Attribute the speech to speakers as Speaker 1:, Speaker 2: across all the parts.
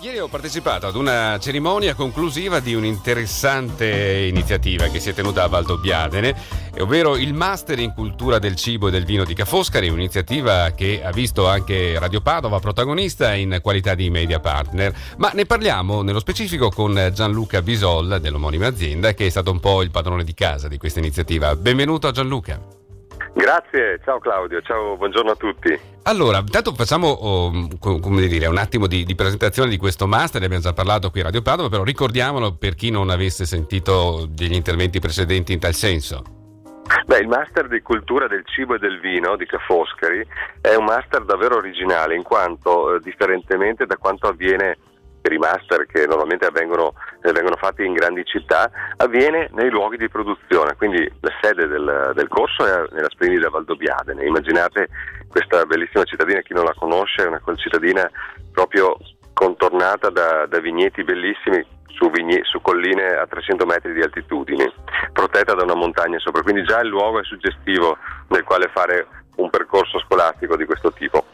Speaker 1: Ieri ho partecipato ad una cerimonia conclusiva di un'interessante iniziativa che si è tenuta a Valdobbiadene, ovvero il Master in Cultura del Cibo e del Vino di Ca' Foscari, un'iniziativa che ha visto anche Radio Padova protagonista in qualità di media partner. Ma ne parliamo nello specifico con Gianluca Bisol dell'omonima azienda, che è stato un po' il padrone di casa di questa iniziativa. Benvenuto a Gianluca.
Speaker 2: Grazie, ciao Claudio, ciao, buongiorno a tutti.
Speaker 1: Allora, intanto facciamo un attimo di presentazione di questo master, ne abbiamo già parlato qui a Radio Padova, però ricordiamolo per chi non avesse sentito degli interventi precedenti in tal senso.
Speaker 2: Il Master di Cultura del Cibo e del Vino di Ca' Foscari è un master davvero originale, in quanto, differentemente da quanto avviene per i master che normalmente vengono fatti in grandi città, avviene nei luoghi di produzione, quindi la sede del corso è nella splendida Valdobbiadene. Immaginate questa bellissima cittadina, chi non la conosce, è una cittadina proprio contornata da vigneti bellissimi su colline a 300 metri di altitudine, protetta da una montagna sopra, quindi già il luogo è suggestivo nel quale fare un percorso scolastico di questo tipo.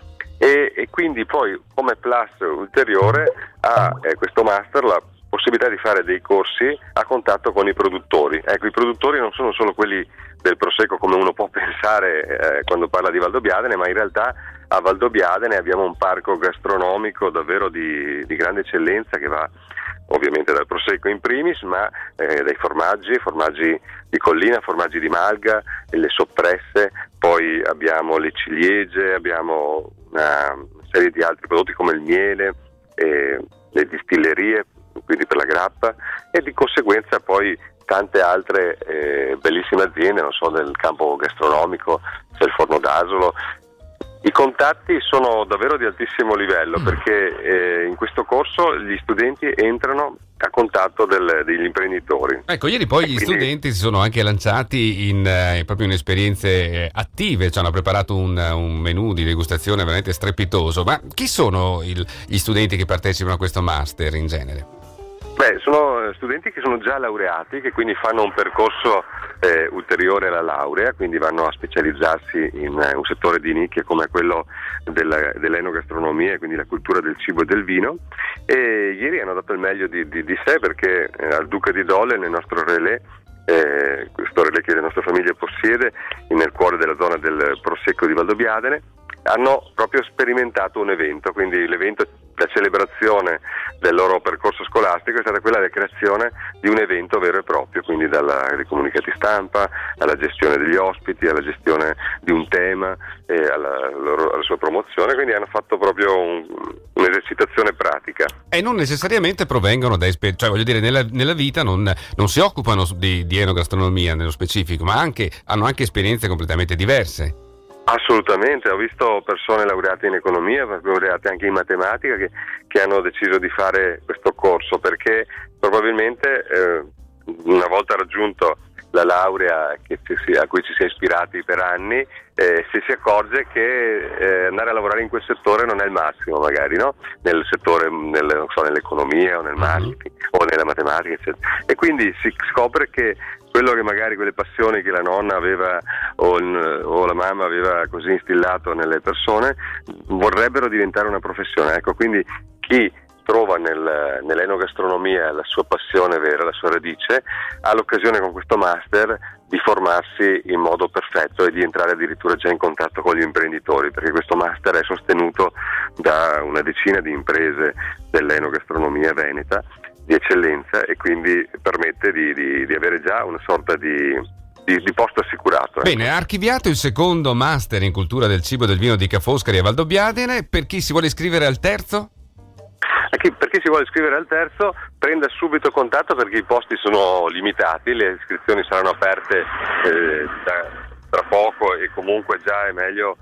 Speaker 2: E quindi poi come plus ulteriore ha questo master la possibilità di fare dei corsi a contatto con i produttori. Ecco, i produttori non sono solo quelli del Prosecco come uno può pensare quando parla di Valdobbiadene, ma in realtà a Valdobbiadene abbiamo un parco gastronomico davvero di grande eccellenza, che va ovviamente dal Prosecco in primis, ma dai formaggi di collina, formaggi di malga, le soppresse, poi abbiamo le ciliegie, abbiamo una serie di altri prodotti come il miele, le distillerie, quindi per la grappa, e di conseguenza poi tante altre bellissime aziende, non so, nel campo gastronomico, c'è il Forno d'Asolo. I contatti sono davvero di altissimo livello, perché in questo corso gli studenti entrano a contatto degli imprenditori.
Speaker 1: Ecco, ieri poi gli studenti si sono anche lanciati proprio in esperienze attive, cioè hanno preparato un menù di degustazione veramente strepitoso. Ma chi sono gli studenti che partecipano a questo master in genere?
Speaker 2: Sono studenti che sono già laureati, che quindi fanno un percorso ulteriore alla laurea, quindi vanno a specializzarsi in un settore di nicchia come quello dell'enogastronomia, quindi la cultura del cibo e del vino, e ieri hanno dato il meglio di sé, perché al Duca di Dole, nel nostro relè, questo relè che la nostra famiglia possiede nel cuore della zona del Prosecco di Valdobbiadene, hanno proprio sperimentato un evento, quindi la celebrazione del loro percorso scolastico è stata quella della creazione di un evento vero e proprio, quindi dai comunicati stampa alla gestione degli ospiti, alla gestione di un tema, alla sua promozione, quindi hanno fatto proprio un'esercitazione pratica.
Speaker 1: E non necessariamente provengono da cioè voglio dire, nella vita non si occupano di enogastronomia nello specifico, ma hanno anche esperienze completamente diverse.
Speaker 2: Assolutamente, ho visto persone laureate in economia, laureate anche in matematica che hanno deciso di fare questo corso, perché probabilmente una volta raggiunto la laurea a cui ci si è ispirati per anni, si accorge che andare a lavorare in quel settore non è il massimo, magari, no? Nel settore, nell'economia o nel marketing o nella matematica, eccetera. E quindi si scopre che quello che magari quelle passioni che la nonna aveva o la mamma aveva così instillato nelle persone vorrebbero diventare una professione. Ecco, quindi chi trova nell'enogastronomia la sua passione vera, la sua radice, ha l'occasione con questo master di formarsi in modo perfetto e di entrare addirittura già in contatto con gli imprenditori, perché questo master è sostenuto da una decina di imprese dell'enogastronomia veneta di eccellenza, e quindi permette di avere già una sorta di posto assicurato.
Speaker 1: Bene, ha archiviato il secondo master in cultura del cibo e del vino di Ca' Foscari a Valdobbiadene. Per chi si vuole iscrivere al terzo?
Speaker 2: Per chi si vuole iscrivere al terzo, prenda subito contatto, perché i posti sono limitati, le iscrizioni saranno aperte tra poco, e comunque già è meglio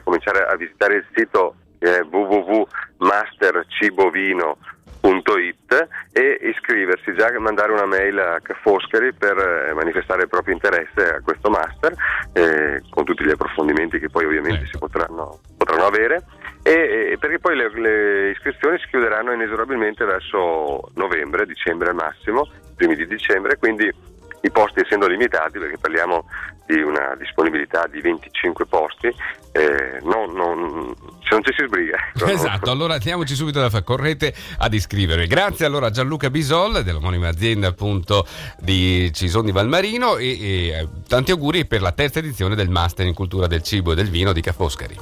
Speaker 2: cominciare a visitare il sito www.mastercibovino.it e iscriversi, già mandare una mail a Ca' Foscari per manifestare il proprio interesse a questo master, con tutti gli approfondimenti che poi ovviamente si potranno avere, e perché poi le iscrizioni si chiuderanno inesorabilmente verso novembre, dicembre al massimo, primi di dicembre, quindi i posti essendo limitati, perché parliamo di una disponibilità di 25 posti, se non ci si sbriga.
Speaker 1: Esatto, allora andiamoci subito da fare, correte ad iscrivervi. Grazie allora a Gianluca Bisol dell'omonima azienda appunto di Cison di Valmarino e tanti auguri per la terza edizione del Master in Cultura del Cibo e del Vino di Ca' Foscari.